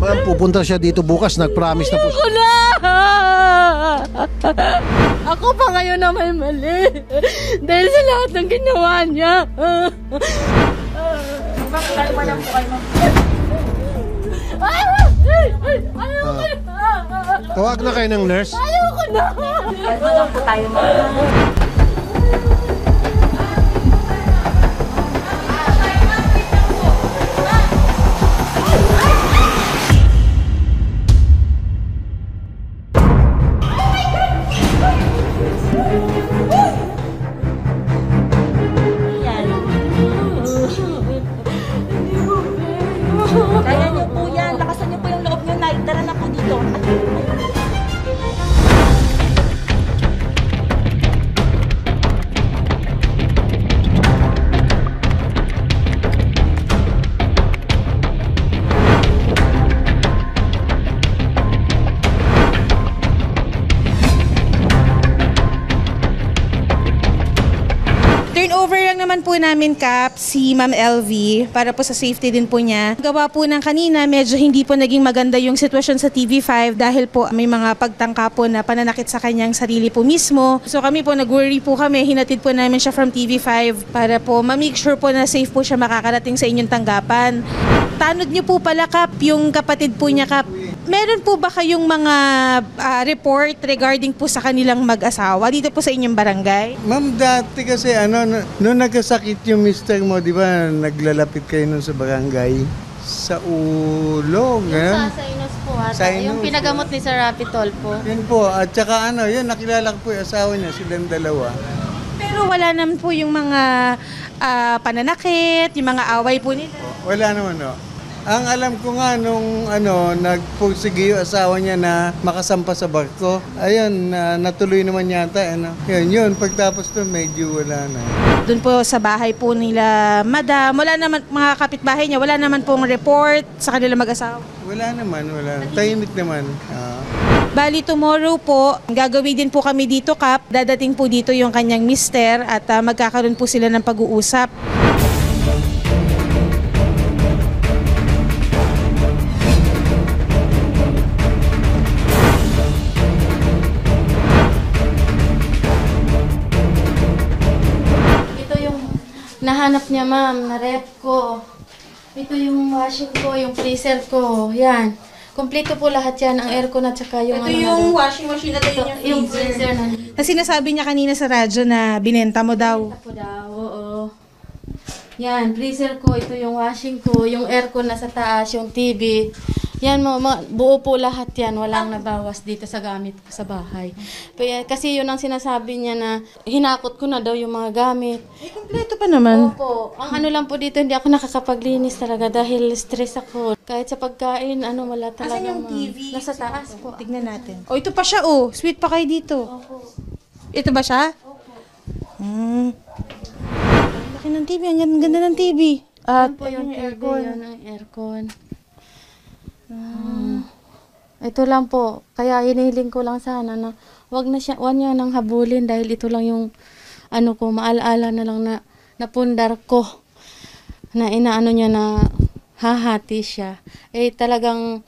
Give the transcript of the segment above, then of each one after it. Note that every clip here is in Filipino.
Ma'am, pupunta siya dito bukas. Nag-promise na po siya. Ako na! Ako pa ngayon na may mali. Dahil sa lahat ng ginawa niya. Bakit mo lang po kayo Ayoko na! Tawag na kayo ng nurse. Ayoko na! Bakit mo lang po tayo Kaya niyo po yan. Lakasan niyo po yung loob niyo, Nay. Tara na po dito. Turnover lang naman po namin, Kap, si Ma'am LV para po sa safety din po niya. Gawa po ng kanina, medyo hindi po naging maganda yung sitwasyon sa TV5 dahil po may mga pagtangka po na pananakit sa kanyang sarili po mismo. So kami po, nag-worry po kami, hinatid po namin siya from TV5 para po ma-make sure po na safe po siya makakarating sa inyong tanggapan. Tanod niyo po pala, Kap, yung kapatid po niya, Kap. Meron po ba kayong mga report regarding po sa kanilang mag-asawa dito po sa inyong barangay? Ma'am, dati kasi nung nagkasakit yung mister mo, di ba, naglalapit kayo nun sa barangay? Sa ulo, gano'n? Sa Sinus po ata. Sinus, Yung pinagamot ni Sir Rapitol po. Yun po, at saka yun, nakilala ko po yung asawa niya, silang dalawa. Pero wala naman po yung mga pananakit, yung mga away po nila. Wala naman, no. Ang alam ko nga nung nagpursige yung asawa niya na makasampa sa barko, ayun, natuloy naman yata. Yun, pagtapos doon medyo wala na. Doon po sa bahay po nila, Madam, wala naman, mga kapitbahay niya, wala naman pong report sa kanila mag-asawa. Wala naman. Tahimik naman. Bali, tomorrow po, gagawin din po kami dito, Kap. Dadating po dito yung kanyang mister at magkakaroon po sila ng pag-uusap. Nahanap niya, ma'am, na rep ko. Ito yung washing ko, yung freezer ko. Yan. Kompleto po lahat yan. Ang aircon at saka yung Ito yung washing machine na ito yung freezer na. Kasi sinasabi niya kanina sa radyo na binenta mo daw. Ito po daw, oo. Yan, freezer ko. Ito yung washing ko. Yung aircon na sa taas, yung TV. Yan, buo po lahat yan. Walang nabawas dito sa gamit ko sa bahay. Kasi yun ang sinasabi niya na hinakot ko na daw yung mga gamit. Eh, kompleto pa naman. Opo. Ang lang po dito, hindi ako nakakapaglinis talaga dahil stress ako. Kahit sa pagkain, wala talaga. Asan yung TV? Nasa taas po. Tignan natin. O, ito pa siya, oh. Sweet pa kayo dito. Opo. Ito ba siya? Opo. Laki ng TV. Ang ganda ng TV. At po yung aircon. Yun ang aircon. Ito lang po. Kaya hinihiling ko lang sana na wag niya nang habulin dahil ito lang yung ko, maalaala na lang na napundar ko. Na inaano niya na hahati siya. Talagang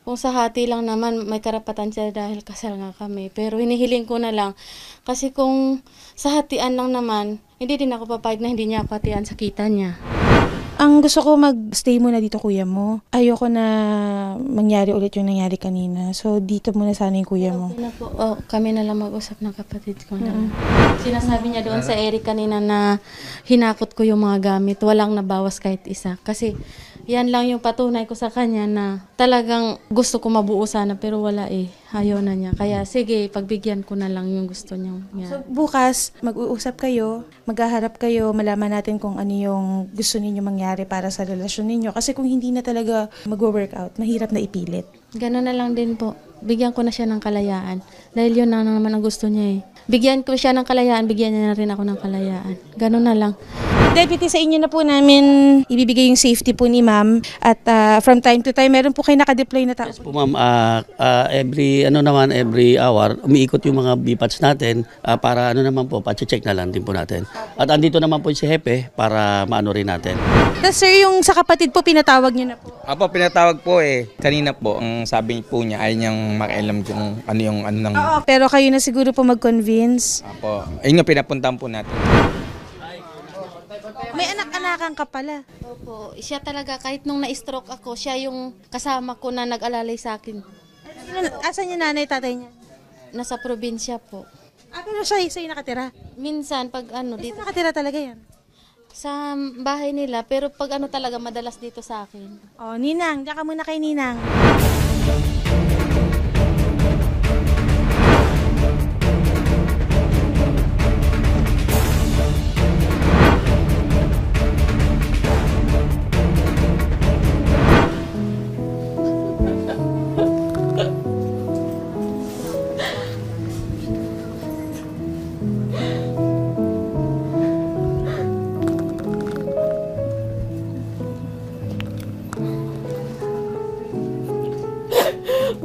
kung sa hati lang naman may karapatan siya dahil kasal nga kami. Pero hinihiling ko na lang. Kasi kung sa hatian lang naman, hindi din ako papayag na hindi niya ako hatian sa kita niya. Ang gusto ko mag-stay muna dito, kuya mo. Ayoko na mangyari ulit yung nangyari kanina. So, dito muna sana yung kuya mo. Okay na po. Kami na lang mag-usap ng kapatid ko na. Sinasabi niya doon sa Eric kanina na hinakot ko yung mga gamit. Walang nabawas kahit isa. Kasi yan lang yung patunay ko sa kanya na talagang gusto ko mabuo sana pero wala Ayaw na niya. Kaya sige, pagbigyan ko na lang yung gusto niya. So, bukas, mag-uusap kayo, maghaharap kayo, malaman natin kung ano yung gusto ninyo mangyari para sa relasyon ninyo. Kasi kung hindi na talaga mag-workout, mahirap na ipilit. Gano'n na lang din po. Bigyan ko na siya ng kalayaan. Dahil yun na naman ang gusto niya Bigyan ko siya ng kalayaan, bigyan niya na rin ako ng kalayaan. Gano'n na lang. Deputy, sa inyo na po namin ibibigay yung safety po ni ma'am at from time to time meron po kayo nakadeploy na tao. Po ma'am, every hour umiikot yung mga BPATs natin para naman po, pa-check na lang din po natin. At andito naman po si Hepe para maano rin natin. Tapos sir, yung sa kapatid po pinatawag niyo na po. Apo, pinatawag po kanina po, ang sabi po niya ay niyang makialam kung ano ng... Oo, pero kayo na siguro po mag-convince. Apo, ayun yung pinapuntahan po natin. May anak-anakan ka pala. Opo, siya talaga kahit nung na-stroke ako, siya yung kasama ko na nag-alalay sa akin. Asan yung nanay, tatay niya? Nasa probinsya po. Pero siya, sa'yo nakatira. Minsan pag dito Nakatira talaga yan. sa bahay nila, pero pag talaga madalas dito sa akin. Oh, Ninang, diyan ka muna kay Ninang.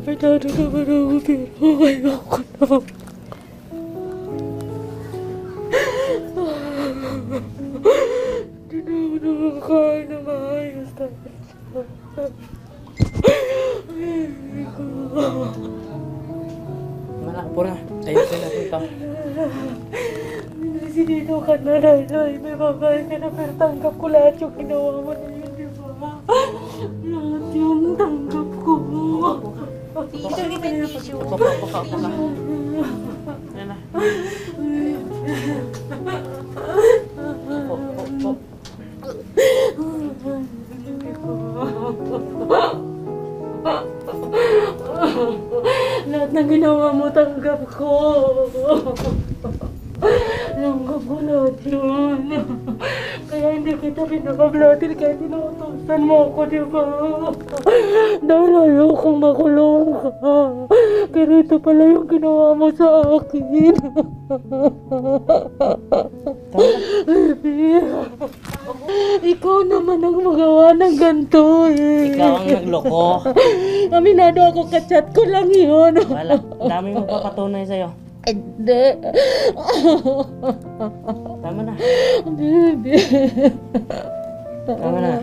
Kapitado naman ako, pero kaya ko na. Hindi na ako nakakain na maayos Malakpo na. Ayusin natin ito. Sinino ka na, Laylay. May babae ka na, pero tanggap ko lahat yung ginawa mo na yun, di ba? Lahat yung tanggap ko. Paka. Yan na. Lahat ng ginawa mo, tanggap ko. Tanggap ko lahat yun. Kaya hindi kita pinapablatin kahit inuutosan mo ako, di ba? Dahil ayokong makulong ka. Pero ito pala yung ginawa mo sa akin. Ikaw naman ang magawa ng ganito eh. Ikaw ang nagloko. Aminado ako, kachat ko lang yun. Wala. Dami magpapatunay sa'yo. Hindi. Tama na. Baby. Tama na.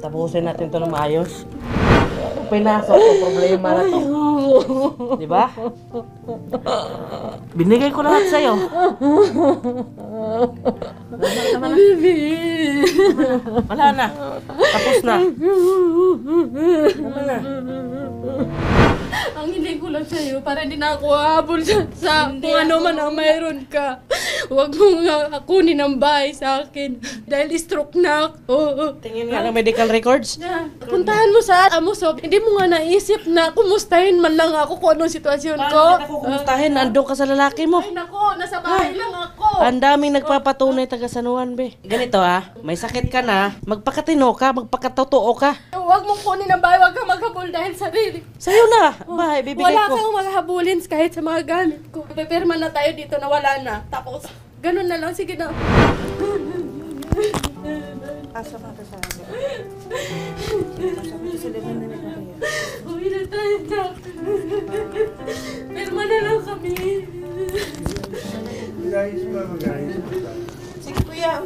Tapusin natin ito ng maayos. Pinasok ko problema na to. Di ba? Binigay ko lahat sa'yo. Tama na. Baby. Wala na. Tapos na. Tama na. Ang hindi ko lang sa'yo, para hindi na ako hahabol sa kung ano man ang mayroon ka. Huwag mong kunin ang bahay sa akin. Dahil stroke na ako. Tingin nga ng medical records. Puntahan mo sa Amusog. Hindi mo nga naisip na kumustahin man lang ako kung anong sitwasyon ko. Paano ako kumustahin? Ando ka sa lalaki mo. Ay nako, nasa bahay lang ako. Ang daming nagpapatunay taga Sanuan, be. Ganito may sakit ka na, magpakatino ka, magpakatotoo ka. Huwag mong kunin ang bahay, huwag kang maghabol dahil sarili. Sa'yo na, bahay, bibigay Wala ko. kang maghabulin kahit sa mga gamit ko. Pipirma na tayo dito na wala na. Tapos, ganun na lang. Sige na. Uwi na tayo, Jack. Pirma na lang kami. Guys pa, mag-ayos pa. Sige kuya.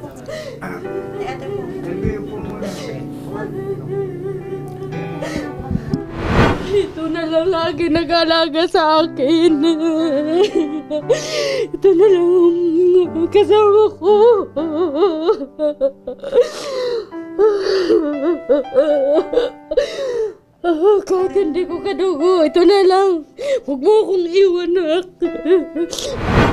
Nandito po muna. Ito na lang lagi nag-alaga sa akin. Ito na lang kasama ko. Kahit hindi ko kadugo, ito na lang. Huwag mo akong iwanak.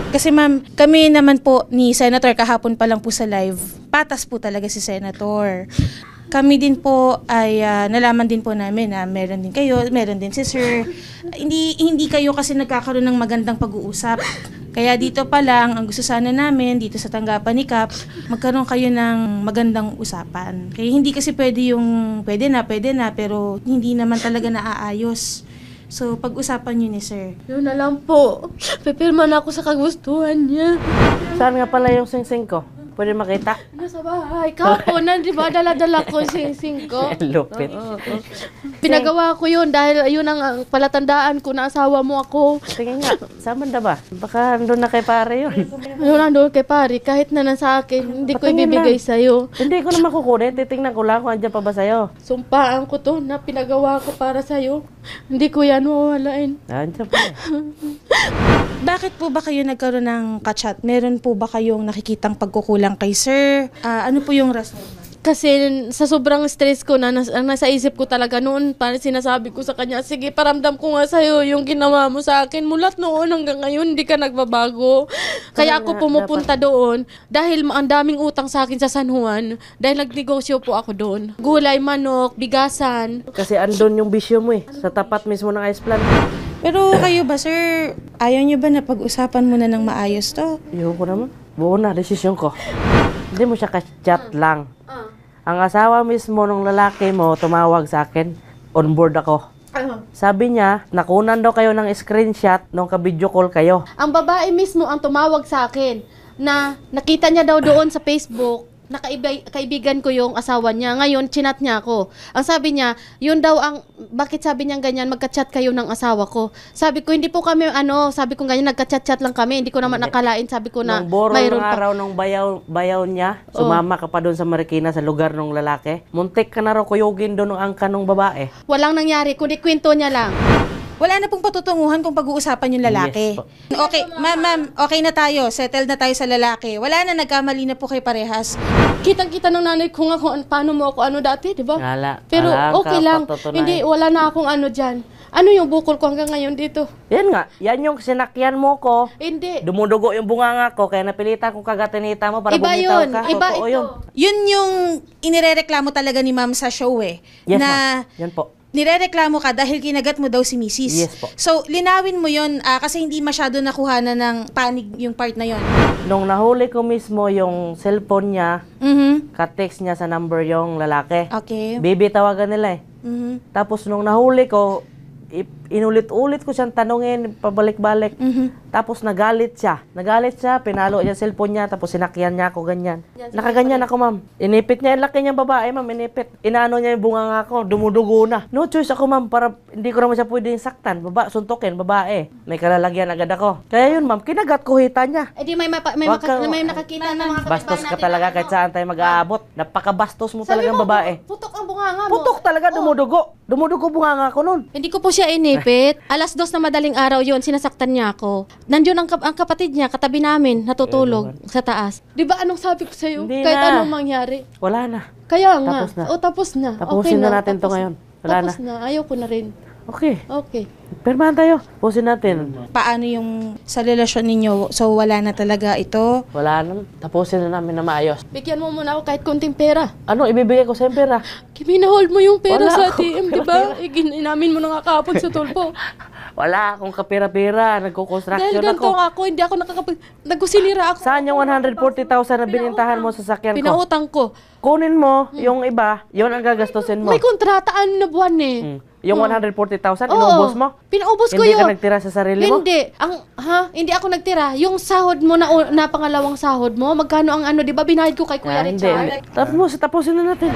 Kasi ma'am, kami naman po ni Senator kahapon pa lang po sa live. Patas po talaga si Senator. Kami din po ay nalaman din po namin na meron din kayo, meron din si Sir. Hindi kayo kasi nagkakaroon ng magandang pag-uusap. Kaya dito pa lang, ang gusto sana namin, dito sa tanggapan ni Kap, magkaroon kayo ng magandang usapan. Kaya hindi kasi pwede na, pero hindi naman talaga naaayos. So, pag-usapan niyo ni sir. Yun na lang po. Pipirma na ako sa kagustuhan niya. Saan nga pala yung sing-sing ko? Pwede makita? Nasa bahay. Kapon na, di ba? Dala-dala ko yung sing-sing ko. Lupit. Pinagawa ko yun dahil yun ang palatandaan ko na asawa mo ako. Sige nga, saan man ba? Baka andun na kay pare yun. Ayun nandun kay pare, kahit na nasa akin, hindi ko Patingin ibibigay lang. sa'yo. Hindi ko naman kukunin. Titingnan ko lang kung andyan pa ba sa'yo. Sumpaan ko to na pinagawa ko para sa'yo. Hindi ko yan mawawalain. Andyan pa. Bakit po ba kayo nagkaroon ng kachat? Meron po ba kayong nakikitang pagkukulang kay sir? Ano po yung rason? Kasi sa sobrang stress ko na nasa isip ko talaga noon, parang sinasabi ko sa kanya, sige, paramdam ko nga sa'yo yung ginawa mo sa akin. Mulat noon hanggang ngayon, hindi ka nagbabago. Kaya ako pumupunta doon dahil ang daming utang sa akin sa San Juan. Dahil nagnegosyo po ako doon. Gulay, manok, bigasan. Kasi andun yung bisyo mo eh. Sa tapat mismo ng ice plant. Pero kayo ba, sir, ayaw niyo ba na pag-usapan muna ng maayos to? Iyon ko naman. Buo na, desisyon ko. Hindi mo siya ka-chat lang. Ang asawa mismo ng lalaki mo tumawag sa akin, on board ako. Sabi niya, nakunan daw kayo ng screenshot nung ka-video call kayo. Ang babae mismo ang tumawag sa akin na nakita niya daw doon sa Facebook na kaibigan ko yung asawa niya. Ngayon, chinat niya ako. Ang sabi niya, yun daw ang, bakit sabi niya ganyan, magka-chat kayo ng asawa ko. Sabi ko, hindi po kami, sabi ko ganyan, nagka-chat-chat lang kami. Hindi ko naman nakalain, sabi ko na Nung borong mayroon ng pa. araw nung bayaw niya, sumama ka pa doon sa Marikina sa lugar ng lalaki. Muntik ka na raw kuyugin doon ng angka ng babae. Walang nangyari, kundi kwento niya lang. Wala na pong patutunguhan kung pag-uusapan yung lalaki. Yes po. Okay, ma'am, okay na tayo. Settled na tayo sa lalaki. Wala na, nagkamali na po kay parehas. Kitang-kita ng nanay ko nga kung paano mo ako dati, di ba? Wala. Pero Wala okay ka lang. patutunayan. Hindi, wala na akong dyan. Ano yung bukol ko hanggang ngayon dito? Yan nga, yan yung sinakyan mo ko. Hindi. Dumudugo yung bunganga ko, kaya napilitan kong kagatinita mo para Iba bumitaw yun. ka. Iba Totoo ito. yun. Yun yung inirereklamo talaga ni ma'am sa show eh. Yes, na ma'am. Yan po. nirereklamo ka dahil kinagat mo daw si Mrs. Yes po. So, linawin mo yun kasi hindi masyado nakuhanan ng panig yung part na yun. Nung nahuli ko mismo yung cellphone niya, ka-text niya sa number yung lalaki. Okay. Baby tawagan nila eh. Tapos nung nahuli ko, inulit-ulit ko siyang tanungin, pabalik-balik. Tapos nagalit siya. Pinalo niya cellphone niya, tapos sinakyan niya ako ganyan. Nakaganyan ako, ma'am. Inipit niya, yung laki niyang babae, ma'am, inipit. Inaano niya yung bunganga ko, dumudugo na. No choice ako, ma'am, para hindi ko naman siya pwedeng saktan. Suntukin, babae. May kalalagyan agad ako. Kaya yun, ma'am, kinagat ko hita niya. Eh di may Wag ka- nakakita ng mga Bastos ka talaga kahit saan tayo mag-aabot. Napakabastos mo talagang babae. Putok ang bunganga mo. Putok talaga, dumudugo. Dumudugo bunganga ko nun. Hindi ko po siya inipit. Alas 2 na madaling araw yun, sinasaktan niya ako. Nandiyon ang kapatid niya, katabi namin, natutulog sa taas. Di ba anong sabi ko sa'yo? Hindi Kahit na. anong mangyari. Wala na. Kaya nga. Tapos na. Tapos na. Tapusin Okay na natin to tapos ngayon. Wala tapos na. Ayaw ko na rin. Okay. Okay. Permahan tayo. Pusin natin. Paano yung sa relasyon ninyo? So, wala na talaga ito? Wala na. Tapusin na namin na maayos. Bigyan mo muna ako kahit konting pera. Ano ibibigay ko sa pera? Minahold mo yung pera Wala sa akong ATM, di ba? Inamin mo na nga kahapon sa tulpo. Wala akong kapira-pira. Dahil Nagko-construction ganito ako. hindi ako nagkusilira ako. Saan yung 140,000 na binintahan mo sa sakyan ko? Pinautang ko. Kunin mo yung iba, yun ang gagastusin mo. May kontrata, na buwan eh. Yung 140,000, Oo. inubos mo? Pinaubos ko Hindi yun. ka nagtira sa sarili mo? Hindi. Hindi ako nagtira. Yung sahod mo na pangalawang sahod mo, magkano ang di ba binayad ko kay Kuya Hindi, Richard? hindi. Tapusin na natin.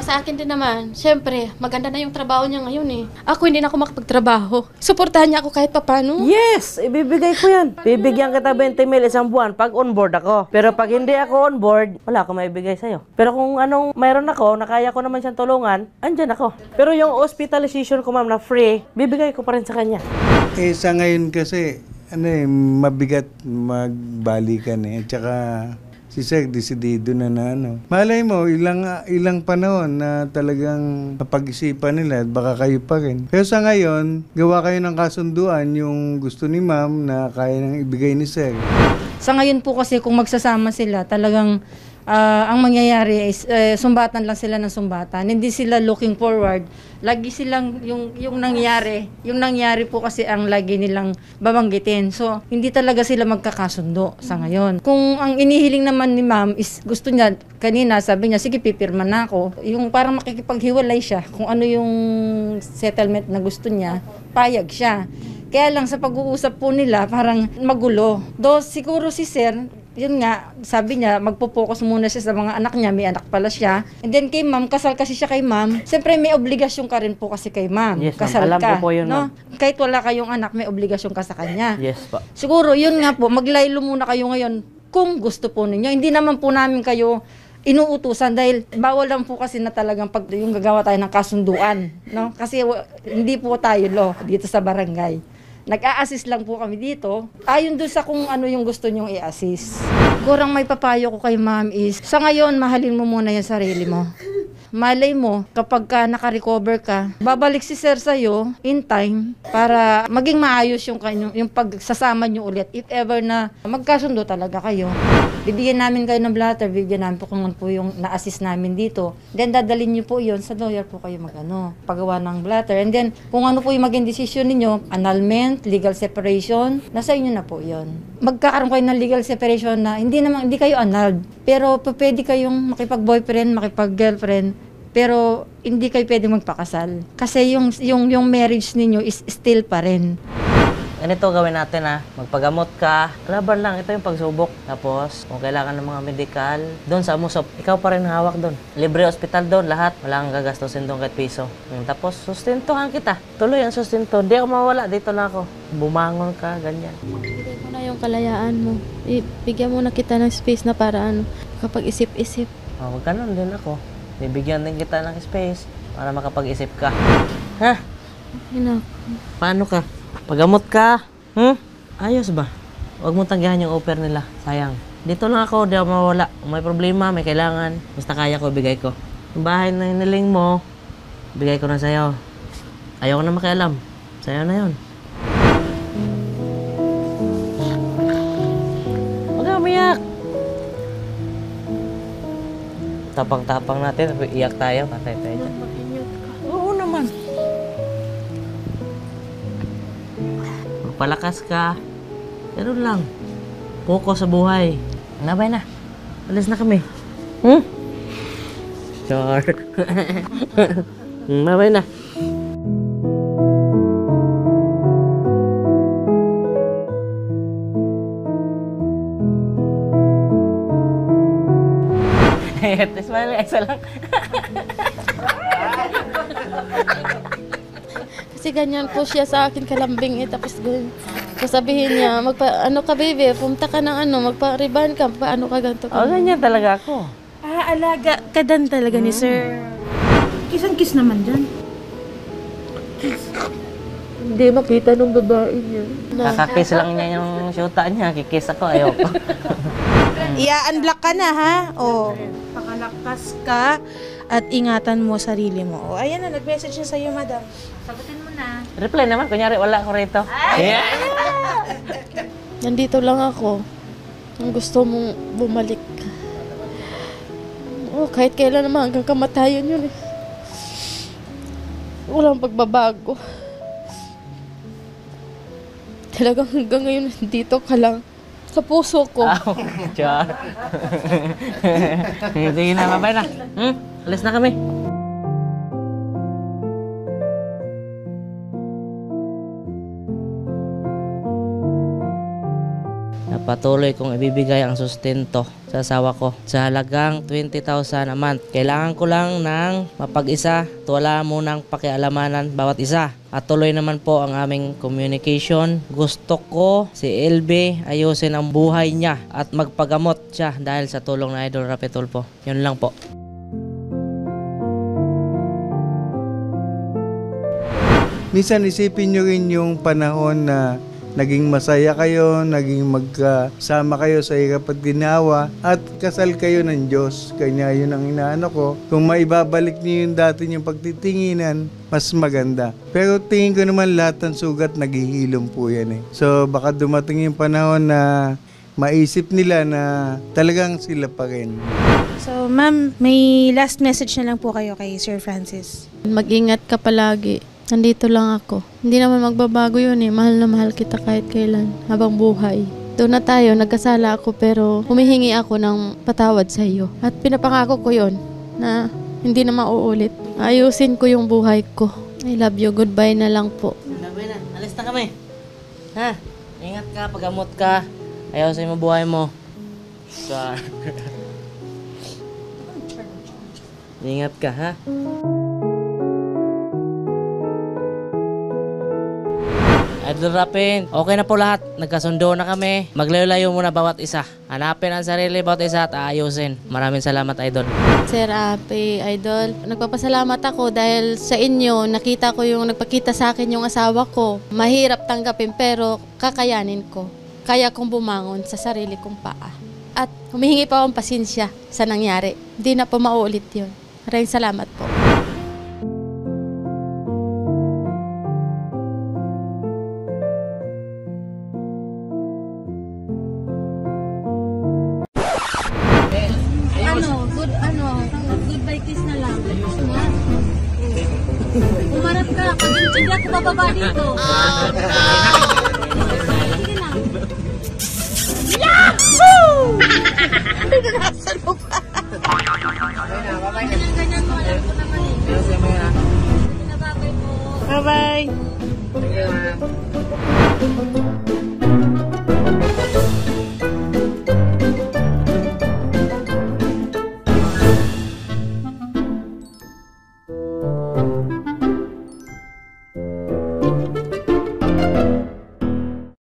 Sa akin din naman, syempre, maganda na yung trabaho niya ngayon eh. Ako hindi na ako makapagtrabaho. Suportahan niya ako kahit papano. Yes! Ibibigay ko yan. Bibigyan kita 20 mil isang buwan pag on-board ako. Pero pag hindi ako on-board, wala akong maibigay sa'yo. Pero kung anong mayroon ako, na kaya ko naman siyang tulungan, andyan ako. Pero yung hospitalization ko, ma'am, na free, bibigay ko pa rin sa kanya. Sa ngayon kasi, mabigat magbalikan eh. Tsaka, si Sir, desidido na Malay mo, ilang panahon na talagang napag-isipan nila at baka kayo pa rin. Pero sa ngayon, gawa kayo ng kasunduan yung gusto ni ma'am na kaya nang ibigay ni Sir. Sa ngayon po kasi kung magsasama sila, talagang ang mangyayari is sumbatan lang sila ng sumbatan. Hindi sila looking forward. Lagi silang yung nangyari po kasi ang lagi nilang babanggitin. So, hindi talaga sila magkakasundo sa ngayon. Kung ang inihiling naman ni ma'am is gusto niya, kanina sabi niya, sige pipirma na ako. Yung parang makikipaghiwalay siya, kung ano yung settlement na gusto niya, payag siya. Kaya lang sa pag-uusap po nila, parang magulo. Siguro si sir, yun nga, sabi niya, magpo-focus muna siya sa mga anak niya, may anak pala siya. And then kay ma'am, kasal kasi siya kay ma'am. Siyempre may obligasyon ka rin po kasi kay ma'am. Yes, ma'am. Kasal Alam ka, ko po yun, no? ma'am. Kahit wala kayong anak, may obligasyon ka sa kanya. Yes po. Siguro, yun nga po, maglaylo muna kayo ngayon kung gusto po ninyo. Hindi naman po namin kayo inuutusan dahil bawal lang po kasi na talagang pag yung gagawa tayo ng kasunduan, no? Kasi hindi po tayo law dito sa barangay. Nag-a-assist lang po kami dito. Ayon doon sa kung ano yung gusto nyong i-assist. Sigurang may papayo ko kay ma'am is, sa ngayon, mahalin mo muna yung sarili mo. Malay mo, kapag ka naka-recover ka, babalik si sir sa'yo in time para maging maayos yung pagsasama nyo ulit. If ever na magkasundo talaga kayo. Bibigyan namin kayo ng blatter, bibigyan namin po kung ano po yung na-assist namin dito. Then dadalhin nyo po yun sa lawyer po kayo paggawa ng blatter. And then kung ano po yung maging decision ninyo, annulment, legal separation, nasa inyo na po yun. Magkakaroon kayo ng legal separation na hindi kayo annulled. Pero pwede kayong makipag-boyfriend, makipag-girlfriend, pero hindi kayo pwede magpakasal. Kasi yung marriage ninyo is still pa rin. Ganito gawin natin magpagamot ka, laban lang, ito yung pagsubok. Tapos, kung kailangan ng mga medical, doon sa Amusop, ikaw pa rin hawak doon. Libre hospital doon, lahat. Wala kang gagastusin doon kahit piso. Tapos, sustentuhan kita. Tuloy ang sustento. Hindi ako mawala, dito na ako. Bumangon ka, ganyan. Bigay mo na yung kalayaan mo. Bigyan mo na kita ng space na para kapag isip-isip. Ganun din ako. Bibigyan din kita ng space para makapag-isip ka. Ha? Ina, Paano ka? Pagamot ka? Ayos ba? Huwag mo tanggihan yung offer nila. Sayang. Dito lang ako, di ako mawala. Kung may problema, may kailangan, basta kaya ko, bigay ko. Yung bahay na hiniling mo, bigay ko na sa'yo. Ayaw ko na makialam. Sa'yo na yun. Huwag ka umiyak. Tapang-tapang natin, iyak tayo, patay tayo dyan. Oo naman. Magpalakas ka. Ganun lang. Focus sa buhay. Nabay na. Alis na kami. Char. Nabay na. Smile, isa lang. kasi ganyan po siya sa akin kalambing tapos sasabihin niya, ano ka baby, pumunta ka ng magpa-riban ka, paano ka ganito ka. Ganyan talaga ako. Alaga ka dan talaga ni sir. Kiss naman dyan. Hindi makita nung babae niya. Kakakiss lang niya yung syuta niya, kikiss ako, ayoko. Ia-unblock ka na ha? Pakalakas ka at ingatan mo sarili mo. Ayan na, nag-message na sa'yo, madam. Sagutin mo na. Reply naman, kunyari wala ako rito. Yeah. Nandito lang ako. Kung gusto mong bumalik. Kahit kailan naman hanggang kamatayan yun eh. Walang pagbabago. Talagang hanggang ngayon nandito ka lang. Sa puso ko. Char. Sige na, mabay na. Alis na kami. Patuloy kong ibibigay ang sustento sa asawa ko sa halagang 20,000 a month. Kailangan ko lang ng mapag-isa at wala munang pakialamanan bawat isa. At tuloy naman po ang aming communication. Gusto ko si LB ayusin ang buhay niya at magpagamot siya dahil sa tulong na Idol Rapi Tulfo. Yun lang po. Minsan isipin nyo rin yung panahon na naging masaya kayo, naging magkasama kayo sa hirap at ginawa, at kasal kayo ng Diyos. Kanya yun ang inaano ko. Kung maibabalik niyo yung dati niyong pagtitinginan, mas maganda. Pero tingin ko naman lahat ng sugat naghihilom po yan eh. So baka dumating yung panahon na maisip nila na talagang sila pa rin. So, ma'am, may last message na lang po kayo kay Sir Francis. Mag-ingat ka palagi. Nandito lang ako. Hindi naman magbabago yun eh. Mahal na mahal kita kahit kailan, habang buhay. Doon na tayo, nagkasala ako pero humihingi ako ng patawad sa iyo. At pinapangako ko yon na hindi na mauulit. Ayusin ko yung buhay ko. I love you. Goodbye na lang po. Goodbye na. Alis na kami. Ha? Ingat ka, pagamot ka. Ayaw sa'yo mabuhay mo. Ingat ka, ha? Idol Rapin, okay na po lahat. Nagkasundo na kami. Maglayo-layo muna bawat isa. Hanapin ang sarili bawat isa at ayusin. Maraming salamat, Idol. Sir Ape, Idol, nagpapasalamat ako dahil sa inyo, nakita ko yung nagpakita sa akin yung asawa ko. Mahirap tanggapin pero kakayanin ko. Kaya kong bumangon sa sarili kong paa. At humihingi pa akong pasensya sa nangyari. Hindi na po mauulit yun. Maraming salamat po. Goodbye kiss na lang. Umarap ka, pag hindi ako bababa dito. Sige na. Yahoo! Nasaan mo pa? Ganyan mo, alam ko naman eh. Sige na, babay po. Bye-bye!